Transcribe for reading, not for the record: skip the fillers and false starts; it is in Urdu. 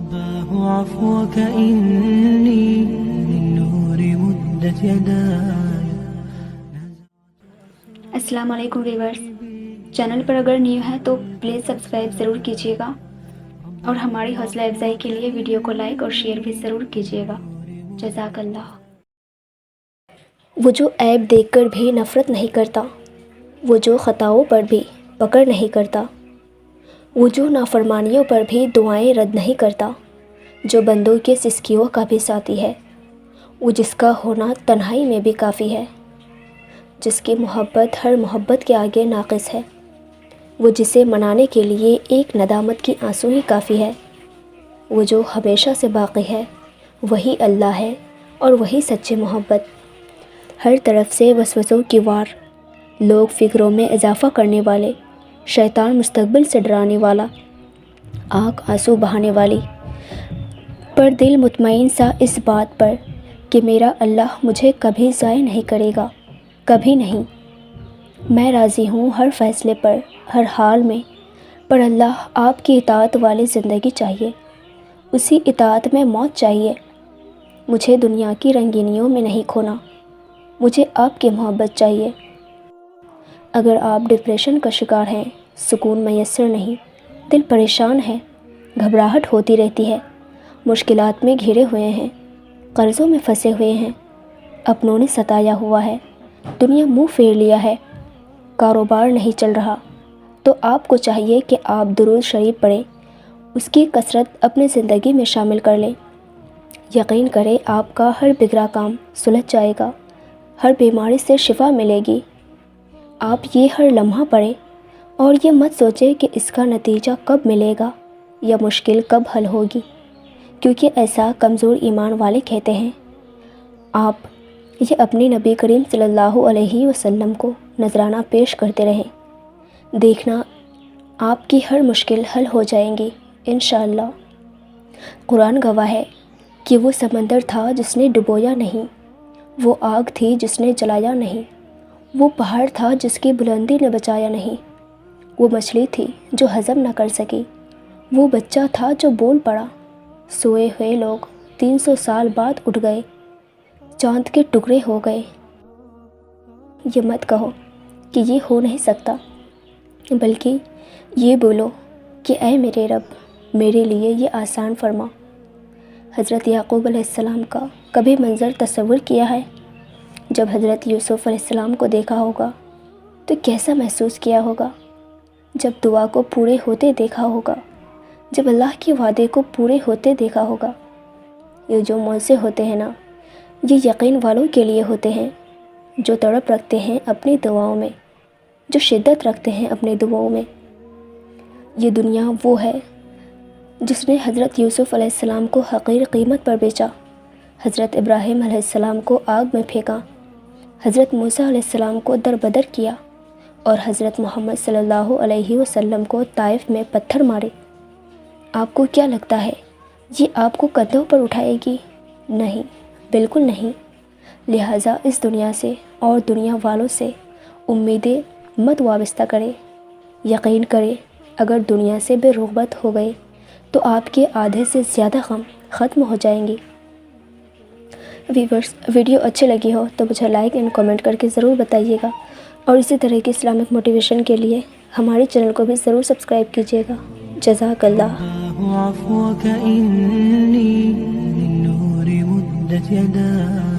عفوك إني من نور مدت يداي. السلام علیکم ویورز، چینل پر اگر نیو ہے تو پلیز سبسکرائب ضرور کیجیے گا اور ہماری حوصلہ افزائی کے لیے ویڈیو کو لائک اور شیئر بھی ضرور کیجیے گا. جزاک اللہ. وہ جو عیب دیکھ کر بھی نفرت نہیں کرتا، وہ جو خطاؤں پر بھی پکڑ نہیں کرتا، وہ جو نافرمانیوں پر بھی دعائیں رد نہیں کرتا، جو بندوں کے سسکیوں کا بھی ساتھی ہے، وہ جس کا ہونا تنہائی میں بھی کافی ہے، جس کی محبت ہر محبت کے آگے ناقص ہے، وہ جسے منانے کے لیے ایک ندامت کی آنسو ہی کافی ہے، وہ جو ہمیشہ سے باقی ہے، وہی اللہ ہے اور وہی سچی محبت. ہر طرف سے وسوسوں کی وار، لوگ فکروں میں اضافہ کرنے والے، شیطان مستقبل سے ڈرانے والا، آنکھ آنسو بہانے والی، پر دل مطمئن سا اس بات پر کہ میرا اللہ مجھے کبھی ضائع نہیں کرے گا، کبھی نہیں. میں راضی ہوں ہر فیصلے پر، ہر حال میں، پر اللہ آپ کی اطاعت والی زندگی چاہیے، اسی اطاعت میں موت چاہیے. مجھے دنیا کی رنگینیوں میں نہیں کھونا، مجھے آپ کی محبت چاہیے. اگر آپ ڈپریشن کا شکار ہیں، سکون میسر نہیں، دل پریشان ہے، گھبراہٹ ہوتی رہتی ہے، مشکلات میں گھرے ہوئے ہیں، قرضوں میں پھنسے ہوئے ہیں، اپنوں نے ستایا ہوا ہے، دنیا منہ پھیر لیا ہے، کاروبار نہیں چل رہا، تو آپ کو چاہیے کہ آپ درود شریف پڑھیں، اس کی کثرت اپنی زندگی میں شامل کر لیں. یقین کریں آپ کا ہر بگڑا کام سلجھ جائے گا، ہر بیماری سے شفا ملے گی. آپ یہ ہر لمحہ پڑھیں اور یہ مت سوچیں کہ اس کا نتیجہ کب ملے گا یا مشکل کب حل ہوگی، کیونکہ ایسا کمزور ایمان والے کہتے ہیں. آپ یہ اپنی نبی کریم صلی اللہ علیہ وسلم کو نذرانہ پیش کرتے رہیں، دیکھنا آپ کی ہر مشکل حل ہو جائیں گی انشاءاللہ. قرآن گواہ ہے کہ وہ سمندر تھا جس نے ڈبویا نہیں، وہ آگ تھی جس نے جلایا نہیں، وہ پہاڑ تھا جس کی بلندی نے بچایا نہیں، وہ مچھلی تھی جو ہضم نہ کر سکی، وہ بچہ تھا جو بول پڑا. سوئے ہوئے لوگ 300 سال بعد اٹھ گئے، چاند کے ٹکڑے ہو گئے. یہ مت کہو کہ یہ ہو نہیں سکتا، بلکہ یہ بولو کہ اے میرے رب میرے لیے یہ آسان فرما. حضرت یعقوب علیہ السلام کا کبھی منظر تصور کیا ہے؟ جب حضرت یوسف علیہ السلام کو دیکھا ہوگا تو کیسا محسوس کیا ہوگا؟ جب دعا کو پورے ہوتے دیکھا ہوگا، جب اللہ کے وعدے کو پورے ہوتے دیکھا ہوگا. یہ جو معجزے ہوتے ہیں نا، یہ یقین والوں کے لیے ہوتے ہیں، جو تڑپ رکھتے ہیں اپنی دعاؤں میں، جو شدت رکھتے ہیں اپنی دعاؤں میں. یہ دنیا وہ ہے جس نے حضرت یوسف علیہ السلام کو حقیر قیمت پر بیچا، حضرت ابراہیم علیہ السلام کو آگ میں پھینکا، حضرت موسیٰ علیہ السلام کو در بدر کیا، اور حضرت محمد صلی اللہ علیہ وسلم کو طائف میں پتھر مارے. آپ کو کیا لگتا ہے یہ آپ کو کندھوں پر اٹھائے گی؟ نہیں، بالکل نہیں. لہٰذا اس دنیا سے اور دنیا والوں سے امیدیں مت وابستہ کریں. یقین کریں اگر دنیا سے بے رغبت ہو گئے تو آپ کے آدھے سے زیادہ غم ختم ہو جائیں گے. ویورز، ویڈیو اچھی لگی ہو تو مجھے لائک اینڈ کمنٹ کر کے ضرور بتائیے گا، اور اسی طرح کی اسلامک موٹیویشن کے لیے ہمارے چینل کو بھی ضرور سبسکرائب کیجیے گا. جزاک اللہ. عفوك إني من نور مدت يداي.